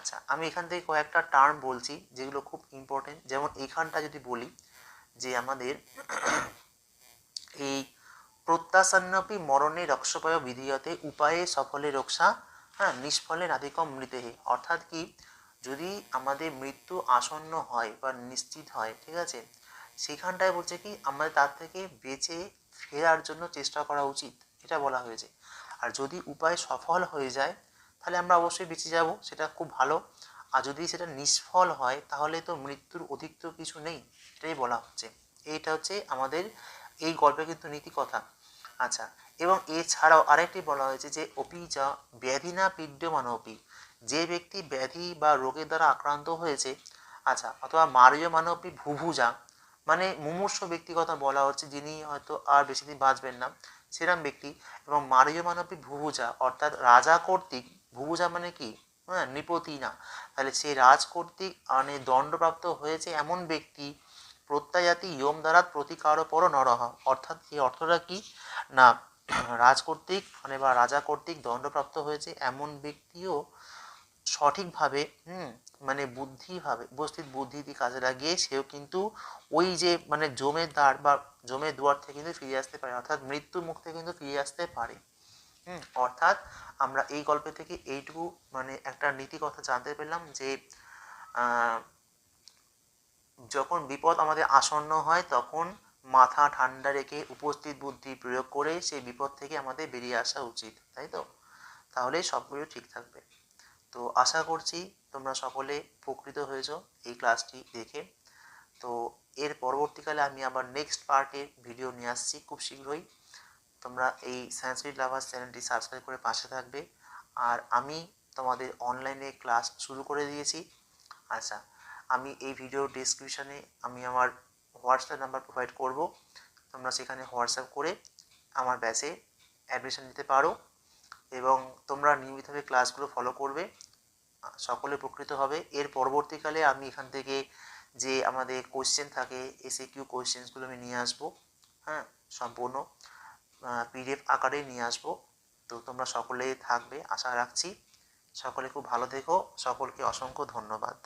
আচ্ছা, আমি এখান থেকে কয়েকটা টার্ম বলছি যেগুলো খুব ইম্পর্টেন্ট। যেমন এইখানটা যদি বলি যে আমাদের এই প্রত্যাসন্নপি মরণে রক্ষপায় বিধীয়তে উপায়ে সফলে রক্ষা, হ্যাঁ, নিষ্ফলে নাধিকম মৃতেহে। অর্থাৎ কি, যদি আমাদের মৃত্যু আসন্ন হয় বা নিশ্চিত হয়, ঠিক আছে, সেখানটায় বলছে কি আমাদের তার থেকে বেঁচে ফেরার জন্য চেষ্টা করা উচিত, এটা বলা হয়েছে। আর যদি উপায় সফল হয়ে যায় তাহলে আমরা অবশ্যই বেঁচে যাব, সেটা খুব ভালো। আর যদি সেটা নিষ্ফল হয় তাহলে তো মৃত্যুর অধিক তো কিছু নেই, এটাই বলা হচ্ছে। এইটা হচ্ছে আমাদের এই গল্পে কিন্তু নীতি কথা। আচ্ছা, এবং এছাড়াও আরেকটি বলা হয়েছে যে অপি যা ব্যাধি না পীড্যমানপি, যে ব্যক্তি ব্যাধি বা রোগের দ্বারা আক্রান্ত হয়েছে, আচ্ছা, অথবা মার্যমানপি ভুভুজা, মানে মুমূর্ষ ব্যক্তি কথা বলা হচ্ছে, যিনি হয়তো আর বেশি দিন বাঁচবেন না, সেরম ব্যক্তি। এবং মার্যমানপি ভুভুজা অর্থাৎ রাজা কর্তৃক, ভুভুজা মানে কি, হ্যাঁ, নৃপতি না, তাহলে সেই রাজ কর্তৃক মানে দণ্ডপ্রাপ্ত হয়েছে এমন ব্যক্তি, প্রত্যায়াতি ইয়ম দ্বারা প্রতিকার পর নরহ। অর্থাৎ এই অর্থটা কি না, রাজ কর্তৃক মানে বা রাজা কর্তৃক দণ্ডপ্রাপ্ত হয়েছে এমন ব্যক্তিও সঠিকভাবে মানে বুদ্ধিভাবে উপস্থিত বুদ্ধি দিয়ে কাজে লাগিয়ে সেও কিন্তু ওই যে মানে জমের দ্বার বা জমের দুয়ার থেকে কিন্তু ফিরে আসতে পারে, অর্থাৎ মৃত্যুর মুখ থেকে কিন্তু ফিরে আসতে পারে। অর্থাৎ আমরা এই গল্প থেকে এইটুকু মানে একটা নীতি কথা জানতে পেলাম যে যখন বিপদ আমাদের আসন্ন হয় তখন মাথা ঠান্ডা রেখে উপস্থিত বুদ্ধি প্রয়োগ করে সেই বিপদ থেকে আমাদের বেরিয়ে আসা উচিত, তাই তো? তাহলেই সবগুলো ঠিক থাকবে। তো আশা করছি তোমরা সকলে উপকৃত হয়েছো এই ক্লাসটি দেখে। তো এর পরবর্তীকালে আমি আবার নেক্সট পার্টের ভিডিও নিয়ে আসছি খুব শীঘ্রই। তোমরা এই সংস্কৃত লাভার্স চ্যানেলটি সাবস্ক্রাইব করে পাশে থাকবে। আর আমি তোমাদের অনলাইনে ক্লাস শুরু করে দিয়েছি। আচ্ছা, আমি এই ভিডিও ডিসক্রিপশানে আমি আমার হোয়াটসঅ্যাপ নাম্বার প্রোভাইড করব, তোমরা সেখানে হোয়াটসঅ্যাপ করে আমার ব্যাচে অ্যাডমিশন নিতে পারো এবং তোমরা নিয়মিতভাবে ক্লাসগুলো ফলো করবে, সকলে উপকৃত হবে। এর পরবর্তীকালে আমি এখান থেকে যে আমাদের কোশ্চেন থাকে এসএকিউ কোশ্চেন্সগুলো আমি নিয়ে আসবো, হ্যাঁ, সম্পূর্ণ পিডিএফ আকারে নিয়ে আসবো। তো তোমরা সকলেই থাকবে আশা রাখছি। সকলে খুব ভালো থেকো, সকলকে অসংখ্য ধন্যবাদ।